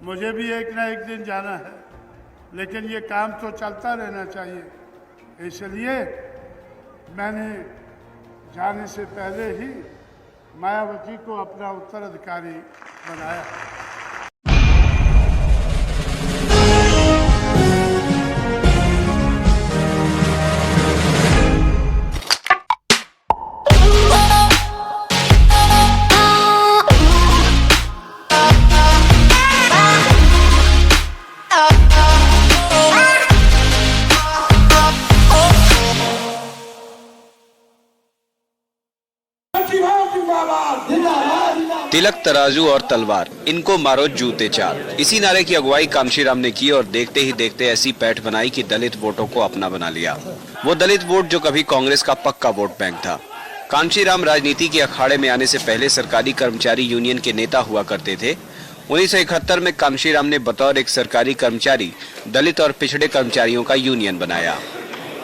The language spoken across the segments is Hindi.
मुझे भी एक ना एक दिन जाना है, लेकिन ये काम तो चलता रहना चाहिए। इसलिए मैंने जाने से पहले ही मायावती को अपना उत्तराधिकारी बनाया। तिलक, तराजू और तलवार, इनको मारो जूते चार। इसी नारे की अगुवाई कांशीराम ने की और देखते ही देखते ऐसी पैठ बनाई कि दलित वोटों को अपना बना लिया। वो दलित वोट जो कभी कांग्रेस का पक्का वोट बैंक था। कांशीराम राजनीति के अखाड़े में आने से पहले सरकारी कर्मचारी यूनियन के नेता हुआ करते थे। 1971 में कांशीराम ने बतौर एक सरकारी कर्मचारी दलित और पिछड़े कर्मचारियों का यूनियन बनाया।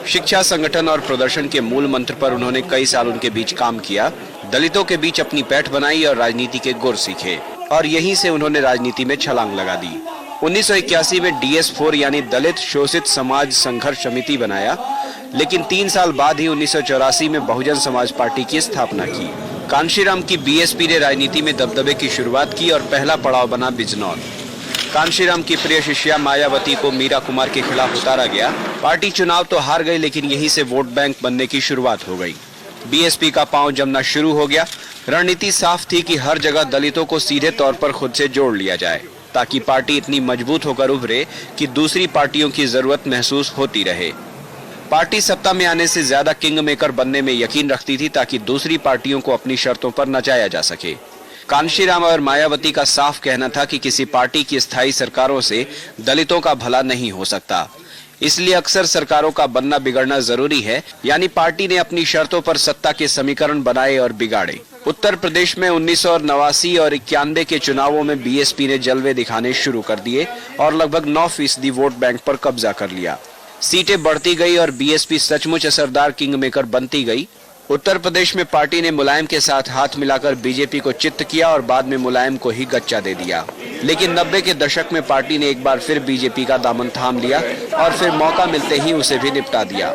शिक्षा, संगठन और प्रदर्शन के मूल मंत्र पर उन्होंने कई साल उनके बीच काम किया, दलितों के बीच अपनी पैठ बनाई और राजनीति के गुर सीखे, और यहीं से उन्होंने राजनीति में छलांग लगा दी। 1981 में DS4 यानी दलित शोषित समाज संघर्ष समिति बनाया, लेकिन 3 साल बाद ही 1984 में बहुजन समाज पार्टी की स्थापना की। कांशीराम की BSP ने राजनीति में दबदबे की शुरुआत की और पहला पड़ाव बना बिजनौर। कांशीराम की प्रिय शिष्या मायावती को मीरा कुमार के खिलाफ उतारा गया। पार्टी चुनाव तो हार गई, लेकिन यहीं से वोट बैंक बनने की शुरुआत हो गई। BSP का पांव जमना शुरू हो गया। रणनीति साफ थी कि हर जगह दलितों को सीधे तौर पर खुद से जोड़ लिया जाए, ताकि पार्टी इतनी मजबूत होकर उभरे कि दूसरी पार्टियों की जरूरत महसूस होती रहे। पार्टी सत्ता में आने से ज्यादा किंग मेकर बनने में यकीन रखती थी, ताकि दूसरी पार्टियों को अपनी शर्तों पर नचाया जा सके। कांशीराम और मायावती का साफ कहना था कि किसी पार्टी की स्थायी सरकारों से दलितों का भला नहीं हो सकता, इसलिए अक्सर सरकारों का बनना बिगड़ना जरूरी है। यानी पार्टी ने अपनी शर्तों पर सत्ता के समीकरण बनाए और बिगाड़े। उत्तर प्रदेश में 1989 और 91 के चुनावों में BSP ने जलवे दिखाने शुरू कर दिए और लगभग 9% वोट बैंक पर कब्जा कर लिया। सीटें बढ़ती गई और BSP सचमुच असरदार किंग मेकर बनती गई। उत्तर प्रदेश में पार्टी ने मुलायम के साथ हाथ मिलाकर BJP को चित्त किया और बाद में मुलायम को ही गच्चा दे दिया। लेकिन 90 के दशक में पार्टी ने एक बार फिर BJP का दामन थाम लिया और फिर मौका मिलते ही उसे भी निपटा दिया।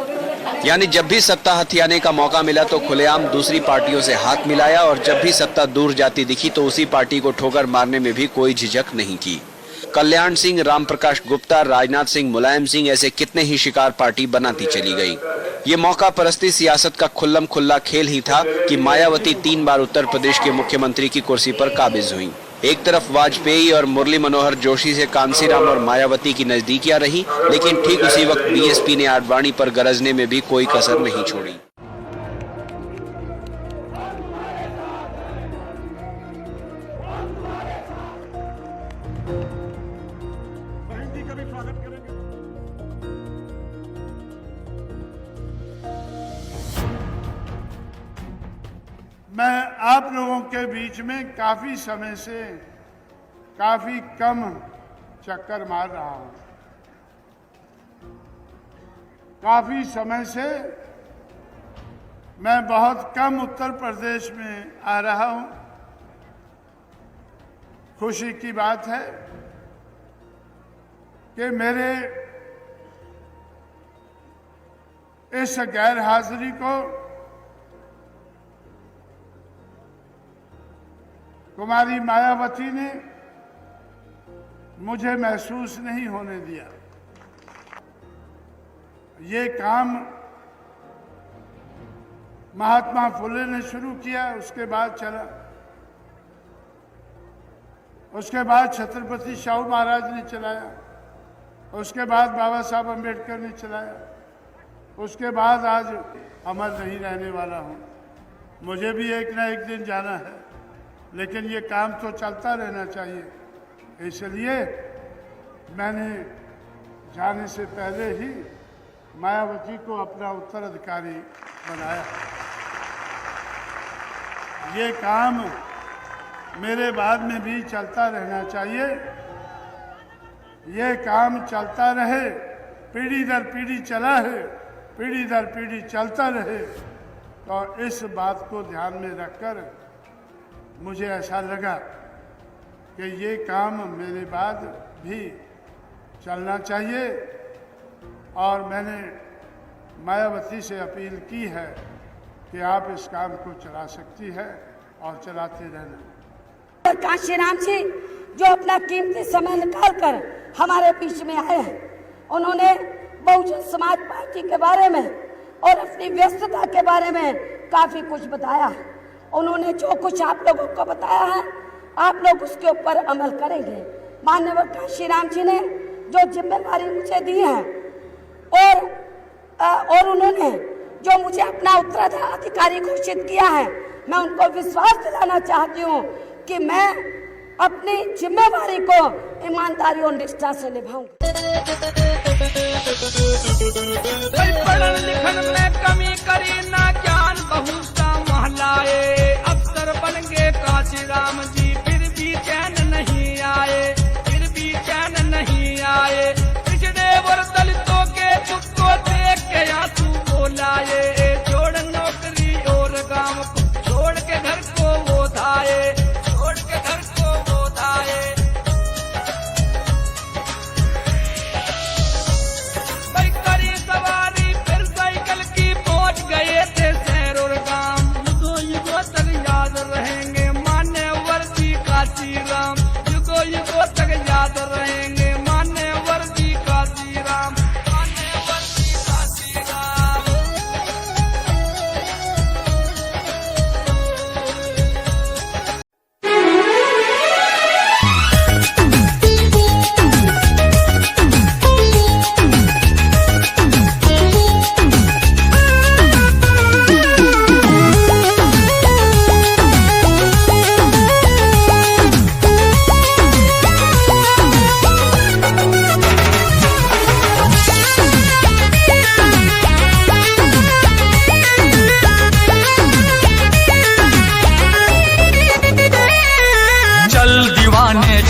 यानी जब भी सत्ता हथियाने का मौका मिला तो खुलेआम दूसरी पार्टियों से हाथ मिलाया, और जब भी सत्ता दूर जाती दिखी तो उसी पार्टी को ठोकर मारने में भी कोई झिझक नहीं की। कल्याण सिंह, राम प्रकाश गुप्ता, राजनाथ सिंह, मुलायम सिंह, ऐसे कितने ही शिकार पार्टी बनाती चली गई। ये मौका परस्ती सियासत का खुल्लम खुल्ला खेल ही था कि मायावती 3 बार उत्तर प्रदेश के मुख्यमंत्री की कुर्सी पर काबिज हुई। एक तरफ वाजपेयी और मुरली मनोहर जोशी से कांशीराम और मायावती की नजदीकियां रही, लेकिन ठीक उसी वक्त BSP ने आडवाणी पर गरजने में भी कोई कसर नहीं छोड़ी। मैं आप लोगों के बीच में काफी समय से काफी कम चक्कर मार रहा हूं। काफी समय से मैं बहुत कम उत्तर प्रदेश में आ रहा हूं। खुशी की बात है कि मेरे इस गैर हाजिरी को कुमारी मायावती ने मुझे महसूस नहीं होने दिया। ये काम महात्मा फुले ने शुरू किया, उसके बाद चला, उसके बाद छत्रपति शाहू महाराज ने चलाया, उसके बाद बाबा साहब अम्बेडकर ने चलाया, उसके बाद आज अमर नहीं रहने वाला हूं। मुझे भी एक ना एक दिन जाना है, लेकिन ये काम तो चलता रहना चाहिए। इसलिए मैंने जाने से पहले ही मायावती को अपना उत्तराधिकारी बनाया। ये काम मेरे बाद में भी चलता रहना चाहिए। ये काम चलता रहे, पीढ़ी दर पीढ़ी चला है, पीढ़ी दर पीढ़ी चलता रहे। तो इस बात को ध्यान में रखकर मुझे ऐसा लगा कि ये काम मेरे बाद भी चलना चाहिए और मैंने मायावती से अपील की है कि आप इस काम को चला सकती है और चलाते रहना। कांशीराम जी जो अपना कीमती समय निकालकर हमारे बीच में आए हैं, उन्होंने बहुजन समाज पार्टी के बारे में और अपनी व्यस्तता के बारे में काफी कुछ बताया है। उन्होंने जो कुछ आप लोगों को बताया है, आप लोग उसके ऊपर अमल करेंगे। माननीय कांशीराम जी ने जो जिम्मेदारी मुझे दी है और उन्होंने जो मुझे अपना उत्तराधिकारी घोषित किया है, मैं उनको विश्वास दिलाना चाहती हूँ कि मैं अपनी जिम्मेदारी को ईमानदारी और निष्ठा से निभाऊंगी। पढ़न लिखन में कमी करी ना ज्ञान बहुत सा महलाए, अफसर बन गए कांशीराम जी फिर भी चैन नहीं आए, फिर भी चैन नहीं आए। पिछड़े और दलितों के दुख को देख के आंसू बोलाए, छोड़ नौकरी और गांव को छोड़ के घर को वो धाए, छोड़ के घर को वो धाए। भाई करी सवारी फिर साइकिल की पहुंच गए थे शहर और गांव, युगों युगों तक याद रहेंगे मान्यवर जी कांशीराम, युगों युगों तक याद रहेंगे मान्यवर जी कांशीराम, मान्यवर जी कांशीराम।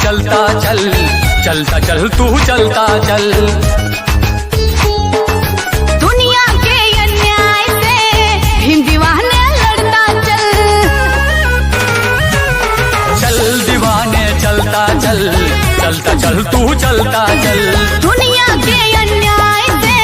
चलता चल, चलता चल तू चलता चल, दुनिया के अन्याय से भीम दीवाने लड़ता चल, चल दीवाने चलता चल, चलता चल तू चलता चल, दुनिया के अन्याय से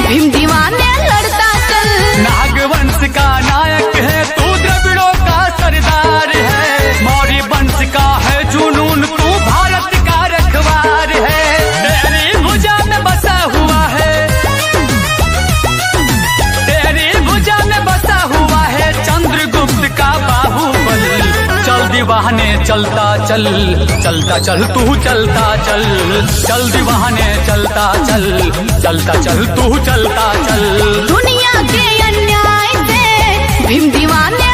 भीम दीवाने लड़ता चल। नागवंश का नायक है तू, द्रविड़ों का सरदार है, मौर्य वंश का है जुनून तू, भारत का रखवार है, तेरी भुजा में बसा हुआ है, तेरी भुजा में बसा हुआ है चंद्रगुप्त का बाहुबल। चल दीवाने चलता चल, चलता चल तू चलता चल, चल दीवाने चलता चल, चलता चल तू चलता चल, दुनिया के अन्याय से भीम दीवाने